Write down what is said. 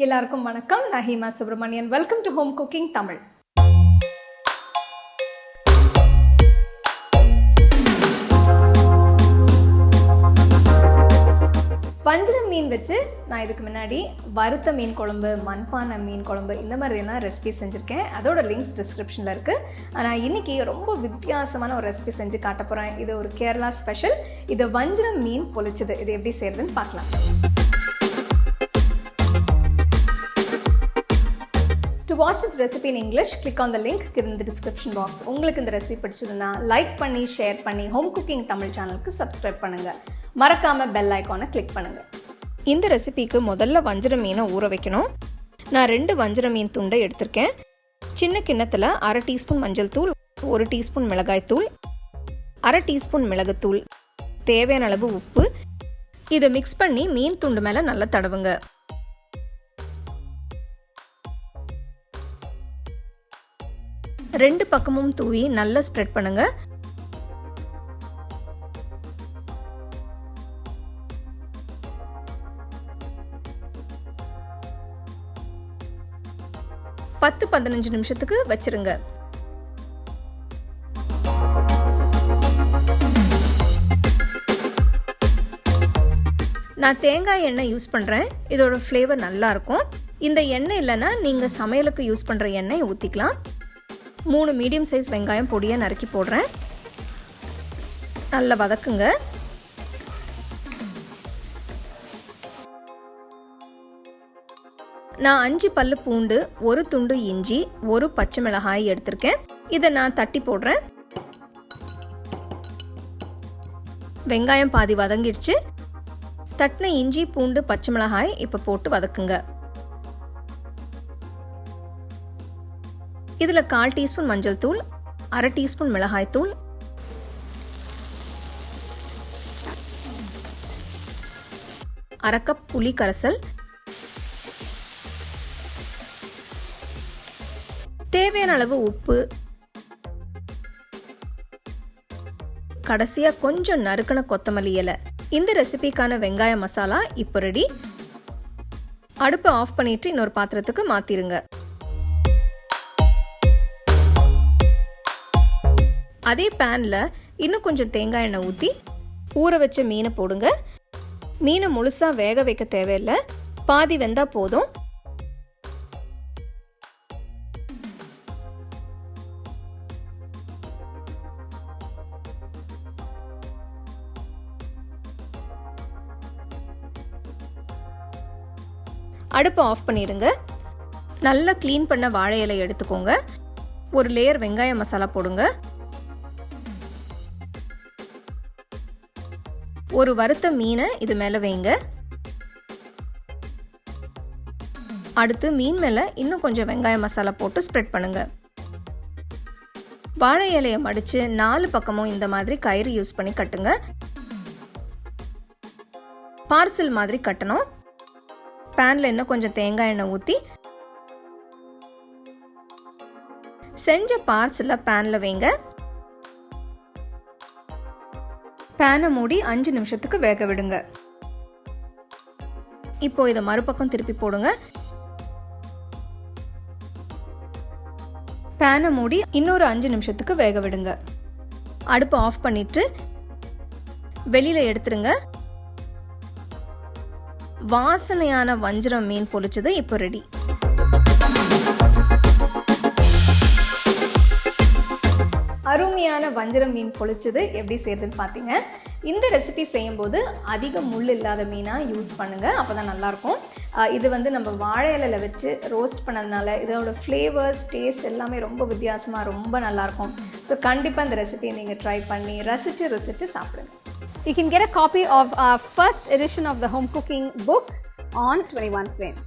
எல்லாருக்கும் வணக்கம். நான் Hima Subramanian. Welcome to home cooking Tamil. வஞ்சரம் மீன் வச்சு நான் இதுக்கு முன்னாடி வறுத்த மீன் குழம்பு, மண்பானை மீன் குழம்பு இந்த மாதிரியான ரெசிபி செஞ்சுருக்கேன். அதோட லிங்க்ஸ் டிஸ்கிரிப்ஷனில் இருக்குது. நான் இன்றைக்கி ரொம்ப வித்தியாசமான ஒரு ரெசிபி செஞ்சு காட்ட போகிறேன். இது ஒரு கேரளா ஸ்பெஷல். இது வஞ்சரம் மீன் பொரிச்சது. இது எப்படி செய்யறதுன்னு பார்க்கலாம். To watch this recipe in English, click on the link given in the description box. உங்களுக்கு இந்த ரெசிபி பிடிச்சதுன்னா லைக் பண்ணி, ஷேர் பண்ணி, ஹோம் குக்கிங் தமிழ் சேனலுக்கு சப்ஸ்கிரைப் பண்ணுங்கள். மறக்காமல் பெல் ஐக்கானை கிளிக் பண்ணுங்கள். இந்த ரெசிபிக்கு முதல்ல வஞ்சரம் மீனை ஊற வைக்கணும். நான் 2 வஞ்சரம் மீன் துண்டை எடுத்திருக்கேன். சின்ன கிண்ணத்தில் 1/2 டீஸ்பூன் மஞ்சள் தூள், 1 டீஸ்பூன் மிளகாய் தூள், 1/2 டீஸ்பூன் மிளகுத்தூள், தேவையான அளவு உப்பு. இதை மிக்ஸ் பண்ணி மீன் துண்டு மேலே நல்லா தடவுங்க. ரெண்டு பக்கமும் தூவி நல்லா ஸ்ப்ரெட் பண்ணுங்க. பத்து 15 நிமிஷத்துக்கு வச்சிருங்க. நான் தேங்காய் எண்ணெய் யூஸ் பண்ணுறேன். இதோட ஃப்ளேவர் நல்லா இருக்கும். இந்த எண்ணெய் இல்லைன்னா நீங்கள் சமையலுக்கு யூஸ் பண்ணுற எண்ணெய் ஊற்றிக்கலாம். 3 மீடியம் சைஸ் வெங்காயம் பொடியாக நறுக்கி போடுறேன். நல்லா வதக்குங்க. நான் 5 பல்லு பூண்டு, 1 துண்டு இஞ்சி, 1 பச்சை மிளகாய் எடுத்திருக்கேன். இதை நான் தட்டி போடுறேன். வெங்காயம் பாதி வதங்கிடுச்சு. தட்டின இஞ்சி, பூண்டு, பச்சை மிளகாய் இப்போ போட்டு வதக்குங்க. இதில் 1/4 டீஸ்பூன் மஞ்சள் தூள், 1/2 டீஸ்பூன் மிளகாய் தூள், 1/2 கப் புளி கரைசல், தேவையான அளவு உப்பு, கடைசியா கொஞ்சம் நறுக்கின கொத்தமல்லி இலை. இந்த ரெசிபிக்கான வெங்காய மசாலா இப்போ ரெடி. அடுப்பை ஆஃப் பண்ணிட்டு இன்னொரு பாத்திரத்துக்கு மாத்திருங்க. அதே பேனில் இன்னும் கொஞ்சம் தேங்காய் எண்ணெய் ஊற்றி ஊற வச்ச மீனை போடுங்க. மீனை முழுசாக வேக வைக்க தேவையில்லை, பாதி வெந்தா போதும். அடுப்பை ஆஃப் பண்ணிடுங்க. நல்லா க்ளீன் பண்ண வாழை இலை எடுத்துக்கோங்க. ஒரு லேயர் வெங்காய மசாலா போடுங்க. ஒரு வறுத்த மீனை இது மேலே வைங்க. அடுத்து மீன் மேலே இன்னும் கொஞ்சம் வெங்காய மசாலா போட்டு ஸ்ப்ரெட் பண்ணுங்க. வாழை இலையை மடித்து 4 பக்கமும் இந்த மாதிரி கயிறு யூஸ் பண்ணி கட்டுங்க. பார்சல் மாதிரி கட்டணும். பேனில் இன்னும் கொஞ்சம் தேங்காய் எண்ணெய் ஊற்றி செஞ்ச பார்சலை பேனில் வைங்க. பேனை மூடி 5 நிமிஷத்துக்கு வேக விடுங்க. இப்போ இதை மறுபக்கம் திருப்பி போடுங்க. பேனை மூடி இன்னொரு 5 நிமிஷத்துக்கு வேக விடுங்க. அடுப்பை ஆஃப் பண்ணிட்டு வெளியில எடுத்துருங்க. வாசனையான வஞ்சரம் மீன் பொரிச்சது இப்போ ரெடி. அருமையான வஞ்சரம் மீன் பொரிச்சது எப்படி செய்யறதுன்னு பார்த்தீங்க. இந்த ரெசிபி செய்யும்போது அதிக முள் இல்லாத மீனாக யூஸ் பண்ணுங்கள், அப்போ தான் நல்லாயிருக்கும். இது நம்ம வாழை இலையில் வச்சு ரோஸ்ட் பண்ணதுனால இதோட ஃப்ளேவர்ஸ், டேஸ்ட் எல்லாமே ரொம்ப வித்தியாசமாக ரொம்ப நல்லாயிருக்கும். ஸோ கண்டிப்பாக இந்த ரெசிபியை நீங்கள் ட்ரை பண்ணி ரசித்து சாப்பிடுங்க. You can get a copy of our first edition of the home cooking book on 21 frames.